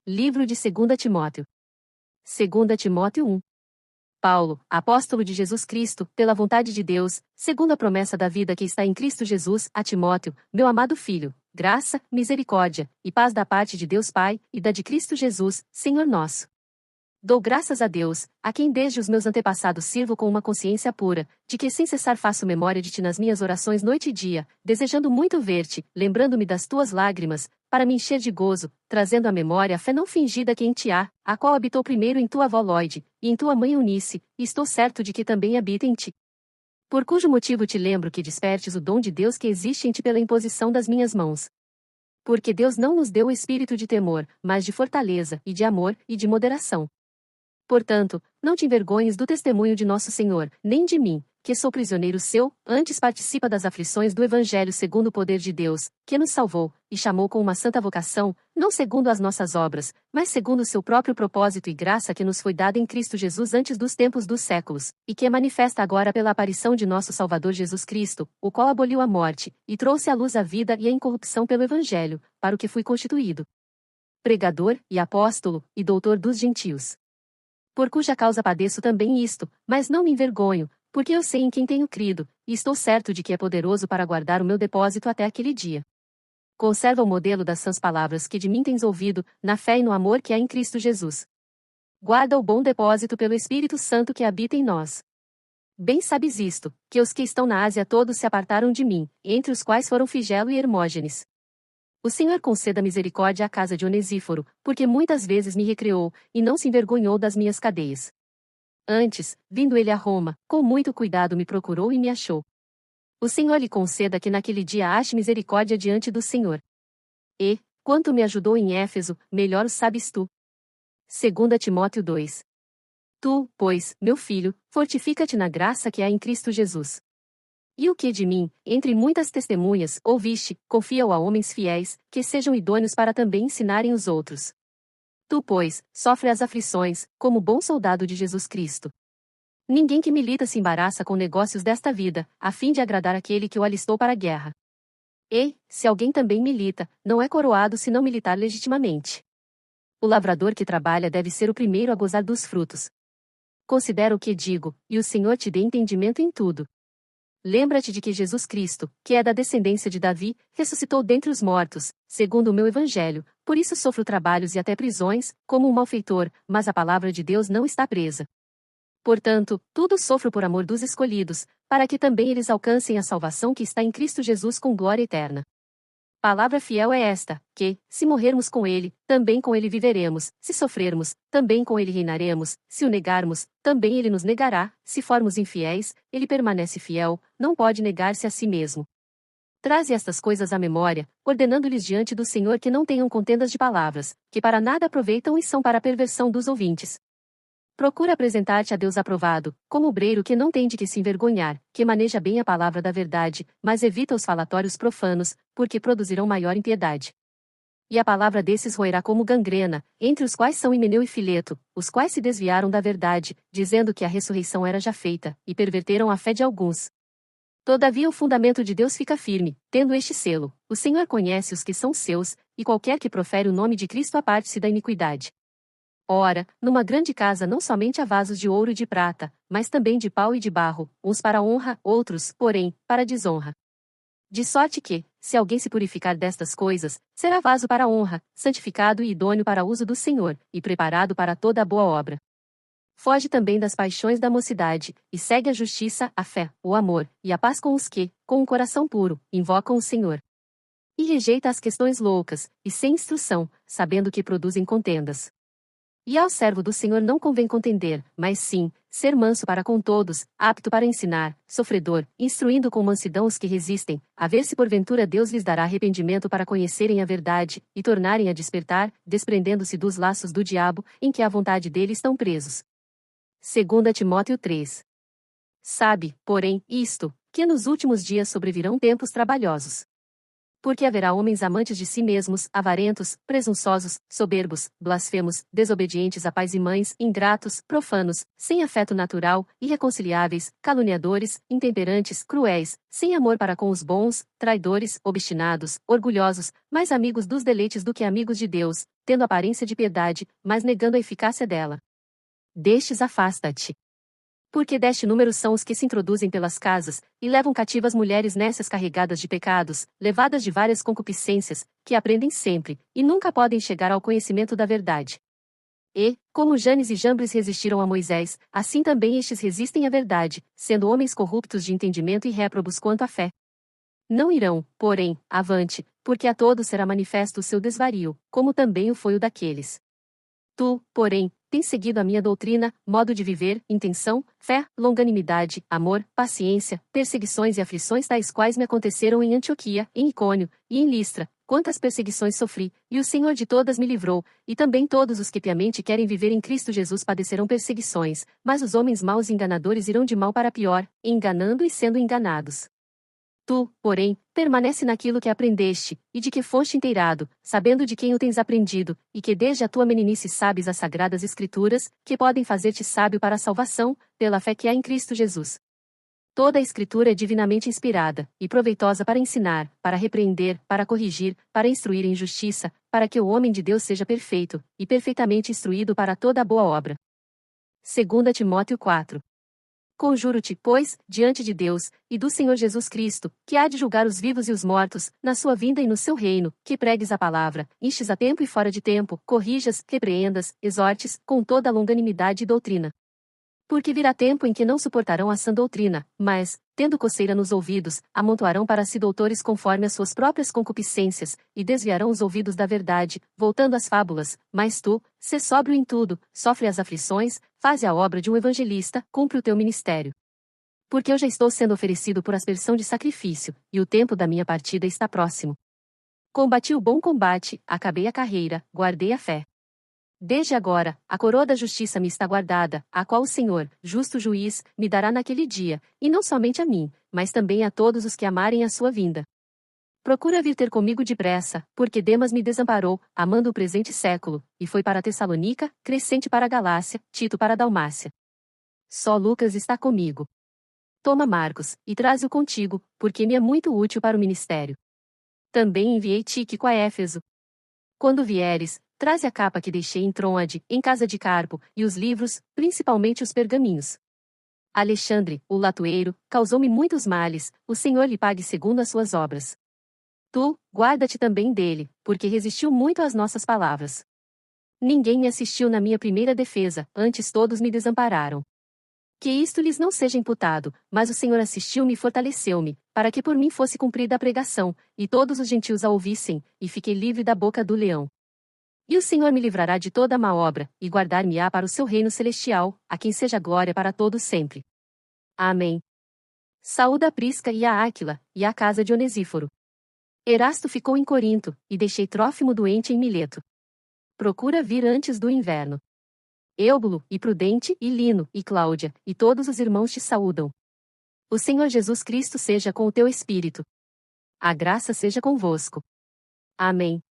Livro de 2 Timóteo. 2 Timóteo 1. Paulo, apóstolo de Jesus Cristo, pela vontade de Deus, segundo a promessa da vida que está em Cristo Jesus, a Timóteo, meu amado filho, graça, misericórdia e paz da parte de Deus Pai e da de Cristo Jesus, Senhor nosso. Dou graças a Deus, a quem desde os meus antepassados sirvo com uma consciência pura, de que sem cessar faço memória de ti nas minhas orações noite e dia, desejando muito ver-te, lembrando-me das tuas lágrimas, para me encher de gozo, trazendo à memória a fé não fingida que em ti há, a qual habitou primeiro em tua avó Lóide, e em tua mãe Eunice, e estou certo de que também habita em ti. Por cujo motivo te lembro que despertes o dom de Deus que existe em ti pela imposição das minhas mãos. Porque Deus não nos deu o espírito de temor, mas de fortaleza, e de amor, e de moderação. Portanto, não te envergonhes do testemunho de nosso Senhor, nem de mim, que sou prisioneiro seu, antes participa das aflições do Evangelho segundo o poder de Deus, que nos salvou, e chamou com uma santa vocação, não segundo as nossas obras, mas segundo o seu próprio propósito e graça que nos foi dada em Cristo Jesus antes dos tempos dos séculos, e que é manifesta agora pela aparição de nosso Salvador Jesus Cristo, o qual aboliu a morte, e trouxe à luz a vida e a incorrupção pelo Evangelho, para o que fui constituído pregador, e apóstolo, e doutor dos gentios. Por cuja causa padeço também isto, mas não me envergonho, porque eu sei em quem tenho crido, e estou certo de que é poderoso para guardar o meu depósito até aquele dia. Conserva o modelo das sãs palavras que de mim tens ouvido, na fé e no amor que há em Cristo Jesus. Guarda o bom depósito pelo Espírito Santo que habita em nós. Bem sabes isto, que os que estão na Ásia todos se apartaram de mim, entre os quais foram Figelo e Hermógenes. O Senhor conceda misericórdia à casa de Onesíforo, porque muitas vezes me recreou, e não se envergonhou das minhas cadeias. Antes, vindo ele a Roma, com muito cuidado me procurou e me achou. O Senhor lhe conceda que naquele dia ache misericórdia diante do Senhor. E, quanto me ajudou em Éfeso, melhor o sabes tu. 2 Timóteo 2. Tu, pois, meu filho, fortifica-te na graça que há em Cristo Jesus. E o que de mim, entre muitas testemunhas, ouviste, confia-o a homens fiéis, que sejam idôneos para também ensinarem os outros. Tu, pois, sofre as aflições, como bom soldado de Jesus Cristo. Ninguém que milita se embaraça com negócios desta vida, a fim de agradar aquele que o alistou para a guerra. E, se alguém também milita, não é coroado se não militar legitimamente. O lavrador que trabalha deve ser o primeiro a gozar dos frutos. Considera o que digo, e o Senhor te dê entendimento em tudo. Lembra-te de que Jesus Cristo, que é da descendência de Davi, ressuscitou dentre os mortos, segundo o meu evangelho, por isso sofro trabalhos e até prisões, como um malfeitor, mas a palavra de Deus não está presa. Portanto, tudo sofro por amor dos escolhidos, para que também eles alcancem a salvação que está em Cristo Jesus com glória eterna. Palavra fiel é esta, que, se morrermos com ele, também com ele viveremos, se sofrermos, também com ele reinaremos, se o negarmos, também ele nos negará, se formos infiéis, ele permanece fiel, não pode negar-se a si mesmo. Traze estas coisas à memória, ordenando-lhes diante do Senhor que não tenham contendas de palavras, que para nada aproveitam e são para a perversão dos ouvintes. Procura apresentar-te a Deus aprovado, como obreiro que não tem de que se envergonhar, que maneja bem a palavra da verdade, mas evita os falatórios profanos, porque produzirão maior impiedade. E a palavra desses roerá como gangrena, entre os quais são Himeneu e Fileto, os quais se desviaram da verdade, dizendo que a ressurreição era já feita, e perverteram a fé de alguns. Todavia o fundamento de Deus fica firme, tendo este selo: o Senhor conhece os que são seus, e qualquer que profere o nome de Cristo aparte-se da iniquidade. Ora, numa grande casa não somente há vasos de ouro e de prata, mas também de pau e de barro, uns para honra, outros, porém, para desonra. De sorte que, se alguém se purificar destas coisas, será vaso para honra, santificado e idôneo para uso do Senhor, e preparado para toda a boa obra. Foge também das paixões da mocidade, e segue a justiça, a fé, o amor, e a paz com os que, com um coração puro, invocam o Senhor. E rejeita as questões loucas, e sem instrução, sabendo que produzem contendas. E ao servo do Senhor não convém contender, mas sim, ser manso para com todos, apto para ensinar, sofredor, instruindo com mansidão os que resistem, a ver se porventura Deus lhes dará arrependimento para conhecerem a verdade, e tornarem a despertar, desprendendo-se dos laços do diabo, em que a vontade dele estão presos. 2 Timóteo 3. Sabe, porém, isto, que nos últimos dias sobrevirão tempos trabalhosos. Porque haverá homens amantes de si mesmos, avarentos, presunçosos, soberbos, blasfemos, desobedientes a pais e mães, ingratos, profanos, sem afeto natural, irreconciliáveis, caluniadores, intemperantes, cruéis, sem amor para com os bons, traidores, obstinados, orgulhosos, mais amigos dos deleites do que amigos de Deus, tendo aparência de piedade, mas negando a eficácia dela. Destes afasta-te. Porque deste número são os que se introduzem pelas casas, e levam cativas mulheres nessas carregadas de pecados, levadas de várias concupiscências, que aprendem sempre, e nunca podem chegar ao conhecimento da verdade. E, como Janes e Jambres resistiram a Moisés, assim também estes resistem à verdade, sendo homens corruptos de entendimento e réprobos quanto à fé. Não irão, porém, avante, porque a todos será manifesto o seu desvario, como também o foi o daqueles. Tu, porém, tens seguido a minha doutrina, modo de viver, intenção, fé, longanimidade, amor, paciência, perseguições e aflições tais quais me aconteceram em Antioquia, em Icônio, e em Listra, quantas perseguições sofri, e o Senhor de todas me livrou, e também todos os que piamente querem viver em Cristo Jesus padecerão perseguições, mas os homens maus e enganadores irão de mal para pior, enganando e sendo enganados. Tu, porém, permanece naquilo que aprendeste, e de que foste inteirado, sabendo de quem o tens aprendido, e que desde a tua meninice sabes as sagradas Escrituras, que podem fazer-te sábio para a salvação, pela fé que há em Cristo Jesus. Toda a Escritura é divinamente inspirada, e proveitosa para ensinar, para repreender, para corrigir, para instruir em justiça, para que o homem de Deus seja perfeito, e perfeitamente instruído para toda a boa obra. 2 Timóteo 4. Conjuro-te, pois, diante de Deus, e do Senhor Jesus Cristo, que há de julgar os vivos e os mortos, na sua vinda e no seu reino, que pregues a palavra, instes a tempo e fora de tempo, corrijas, repreendas, exortes, com toda a longanimidade e doutrina. Porque virá tempo em que não suportarão a sã doutrina, mas, tendo coceira nos ouvidos, amontoarão para si doutores conforme as suas próprias concupiscências, e desviarão os ouvidos da verdade, voltando às fábulas. Mas tu, sê sóbrio em tudo, sofre as aflições, faze a obra de um evangelista, cumpre o teu ministério. Porque eu já estou sendo oferecido por aspersão de sacrifício, e o tempo da minha partida está próximo. Combati o bom combate, acabei a carreira, guardei a fé. Desde agora, a coroa da justiça me está guardada, a qual o Senhor, justo juiz, me dará naquele dia, e não somente a mim, mas também a todos os que amarem a sua vinda. Procura vir ter comigo depressa, porque Demas me desamparou, amando o presente século, e foi para Tessalônica, Crescente para a Galácia, Tito para a Dalmácia. Só Lucas está comigo. Toma Marcos, e traze-o contigo, porque me é muito útil para o ministério. Também enviei Tíquico a Éfeso. Quando vieres, traze a capa que deixei em Trôade, em casa de Carpo, e os livros, principalmente os pergaminhos. Alexandre, o latoeiro, causou-me muitos males, o Senhor lhe pague segundo as suas obras. Tu, guarda-te também dele, porque resistiu muito às nossas palavras. Ninguém me assistiu na minha primeira defesa, antes todos me desampararam. Que isto lhes não seja imputado, mas o Senhor assistiu-me e fortaleceu-me, para que por mim fosse cumprida a pregação, e todos os gentios a ouvissem, e fiquei livre da boca do leão. E o Senhor me livrará de toda má obra, e guardar-me-á para o seu reino celestial, a quem seja glória para todos sempre. Amém. Saúda a Prisca e a Áquila, e a casa de Onesíforo. Erasto ficou em Corinto, e deixei Trófimo doente em Mileto. Procura vir antes do inverno. Eubulo, e Prudente, e Lino, e Cláudia, e todos os irmãos te saúdam. O Senhor Jesus Cristo seja com o teu espírito. A graça seja convosco. Amém.